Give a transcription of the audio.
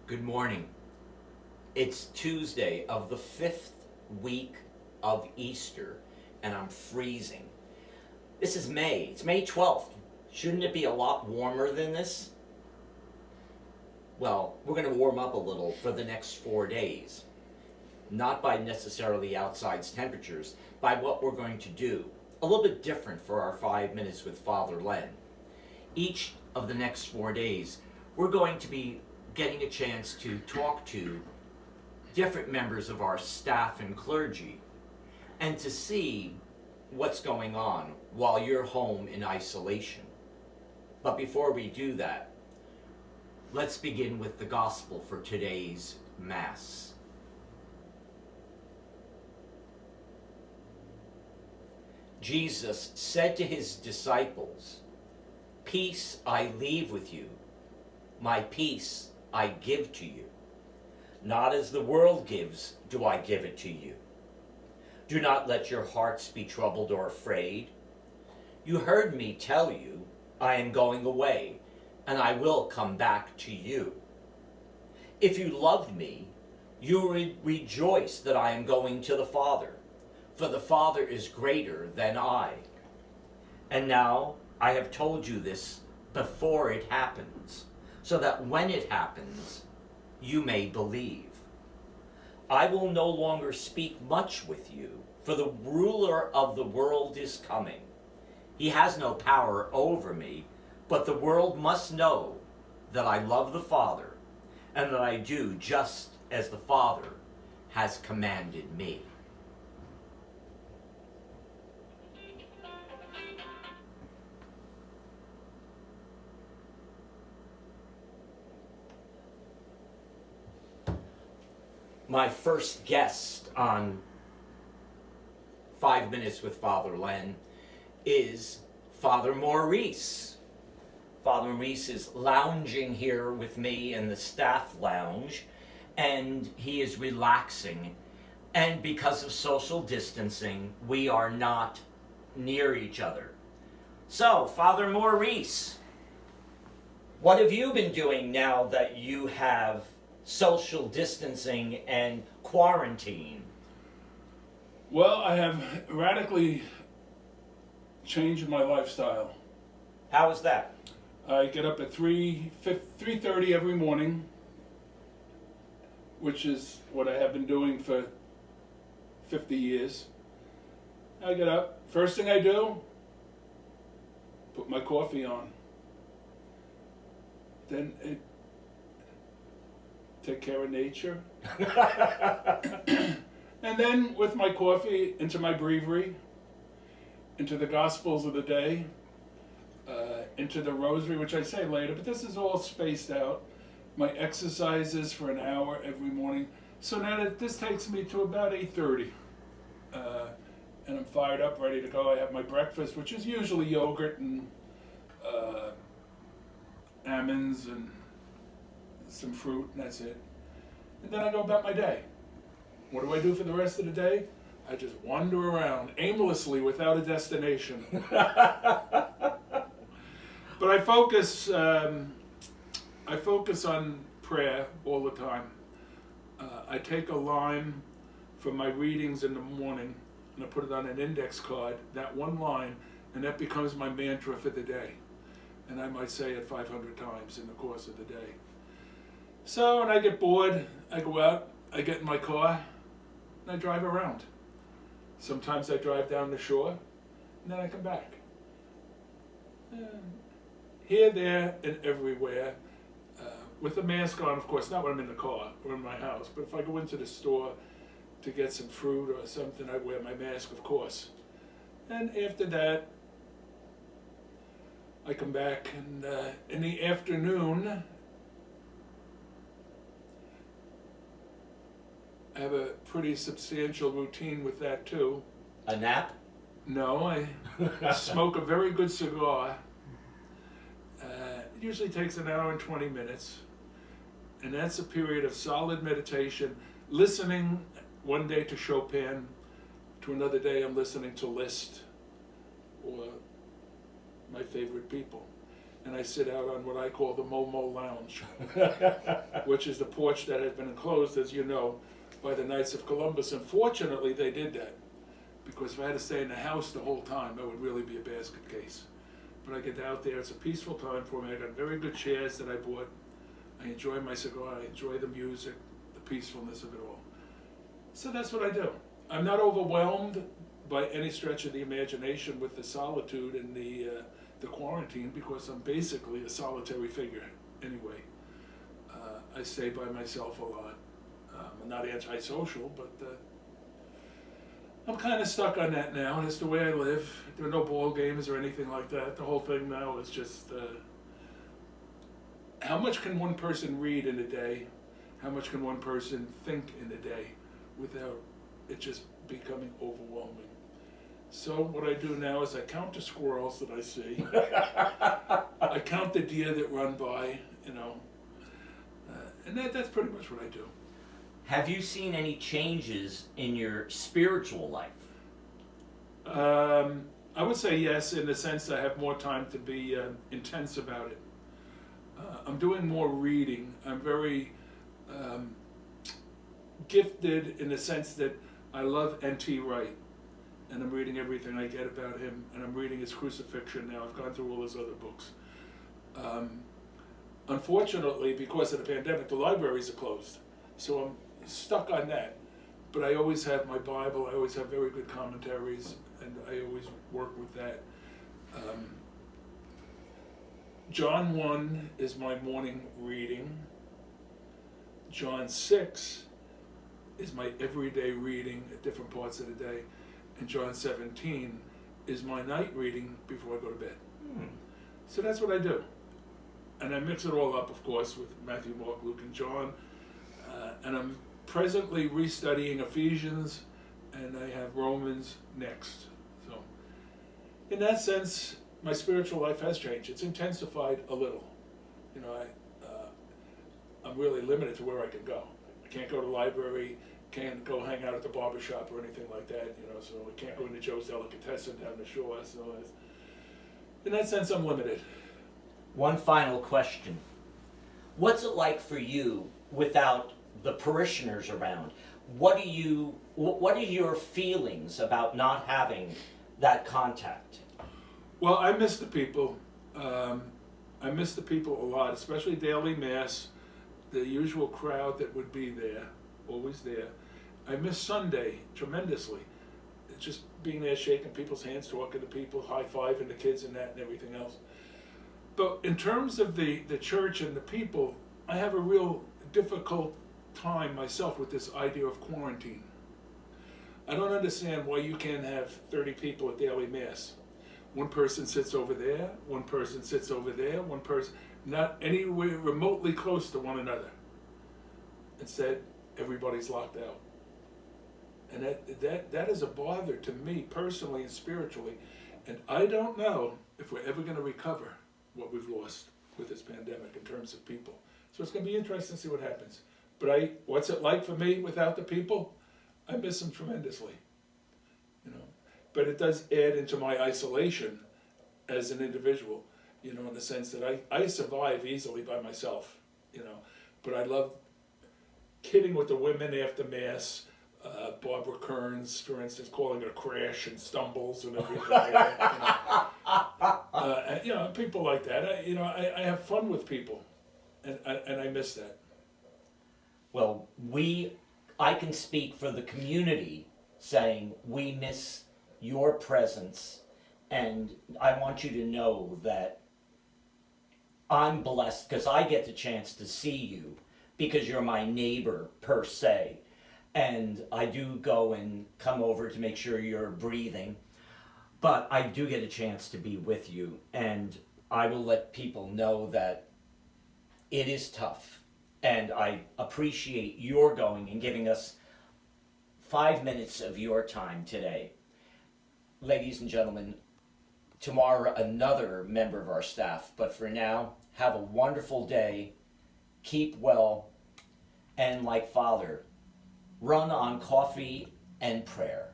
Good morning. It's Tuesday of the fifth week of Easter, and I'm freezing. This is May. It's May 12th. Shouldn't it be a lot warmer than this? Well, we're going to warm up a little for the next 4 days. Not by necessarily outside temperatures, by what we're going to do. A little bit different for our 5 minutes with Father Len. Each of the next 4 days, we're going to be getting a chance to talk to different members of our staff and clergy and to see what's going on while you're home in isolation. But before we do that, let's begin with the gospel for today's Mass. Jesus said to his disciples, "Peace I leave with you, my peace I give to you. Not as the world gives do I give it to you. Do not let your hearts be troubled or afraid. You heard me tell you, I am going away, and I will come back to you. If you loved me, you would rejoice that I am going to the Father, for the Father is greater than I. And now I have told you this before it happens, so that when it happens, you may believe. I will no longer speak much with you, for the ruler of the world is coming. He has no power over me, but the world must know that I love the Father, and that I do just as the Father has commanded me." My first guest on 5 Minutes with Father Len is Father Maurice. Father Maurice is lounging here with me in the staff lounge, and he is relaxing. And because of social distancing, we are not near each other. So, Father Maurice, what have you been doing now that you have social distancing and quarantine? Well, I have radically changed my lifestyle. How is that? I get up at 3:30 every morning, which is what I have been doing for 50 years. I get up, first thing I do, put my coffee on. Then take care of nature. And then with my coffee, into my breviary, into the Gospels of the day, into the Rosary, which I say later, but this is all spaced out. My exercises for an hour every morning. So now this takes me to about 8:30. And I'm fired up, ready to go. I have my breakfast, which is usually yogurt and almonds and some fruit, and that's it. And then I go about my day. What do I do for the rest of the day? I just wander around aimlessly without a destination. But I focus on prayer all the time. I take a line from my readings in the morning and I put it on an index card, that one line, and that becomes my mantra for the day. And I might say it 500 times in the course of the day. So when I get bored, I go out, I get in my car, and I drive around. Sometimes I drive down the shore, and then I come back. Here, there, and everywhere, with a mask on, of course, not when I'm in the car or in my house, but if I go into the store to get some fruit or something, I wear my mask, of course. And after that, I come back, and in the afternoon, I have a pretty substantial routine with that too. A nap? No, I smoke a very good cigar. It usually takes an hour and 20 minutes. And that's a period of solid meditation, listening one day to Chopin, to another day I'm listening to Liszt or my favorite people. and I sit out on what I call the Momo Lounge, which is the porch that has been enclosed, as you know, by the Knights of Columbus. Unfortunately, they did that, because if I had to stay in the house the whole time, that would really be a basket case. But I get out there, it's a peaceful time for me. I got very good chairs that I bought. I enjoy my cigar, I enjoy the music, the peacefulness of it all. So that's what I do. I'm not overwhelmed by any stretch of the imagination with the solitude and the quarantine, because I'm basically a solitary figure anyway. I stay by myself a lot. I'm not antisocial, but I'm kind of stuck on that now. It's the way I live. There are no ball games or anything like that. The whole thing now is just how much can one person read in a day? How much can one person think in a day without it just becoming overwhelming? So what I do now is I count the squirrels that I see. I count the deer that run by, and that's pretty much what I do. Have you seen any changes in your spiritual life? I would say yes, in the sense I have more time to be intense about it. I'm doing more reading. I'm very gifted in the sense that I love N.T. Wright, and I'm reading everything I get about him, and I'm reading his Crucifixion now. I've gone through all his other books. Unfortunately, because of the pandemic, the libraries are closed, so I'm stuck on that. But I always have my Bible, I always have very good commentaries, and I always work with that. John 1 is my morning reading. John 6 is my everyday reading at different parts of the day. And John 17 is my night reading before I go to bed. So that's what I do. And I mix it all up, of course, with Matthew, Mark, Luke, and John. And I'm presently restudying Ephesians, and I have Romans next. So in that sense, my spiritual life has changed. It's intensified a little. I'm really limited to where I can go. I can't go to the library, can't go hang out at the barber shop or anything like that, so I can't go into Joe's Delicatessen down the shore. So in that sense, I'm limited. One final question. What's it like for you without the parishioners around? What are your feelings about not having that contact? Well, I miss the people. I miss the people a lot, especially daily mass, the usual crowd that would be there, always there. I miss Sunday tremendously. It's just being there, shaking people's hands, talking to people, high-fiving the kids and that and everything else. But in terms of the church and the people, I have a real difficult time myself with this idea of quarantine. I don't understand why you can't have 30 people at daily mass. One person sits over there, one person sits over there, one person not anywhere remotely close to one another. Instead, everybody's locked out. And that is a bother to me personally and spiritually. And I don't know if we're ever going to recover what we've lost with this pandemic in terms of people. So it's going to be interesting to see what happens. But what's it like for me without the people? I miss them tremendously. But it does add into my isolation as an individual, in the sense that I survive easily by myself, But I love kidding with the women after Mass, Barbara Kearns, for instance, calling her crash and stumbles and everything like that. And, people like that. I have fun with people, and I miss that. Well, I can speak for the community saying we miss your presence, and I want you to know that I'm blessed because I get the chance to see you because you're my neighbor per se, and I do go and come over to make sure you're breathing, but I do get a chance to be with you, and I will let people know that it is tough, and I appreciate your going and giving us 5 minutes of your time today. Ladies and gentlemen, tomorrow another member of our staff, but for now, have a wonderful day, keep well, and like Father, run on coffee and prayer.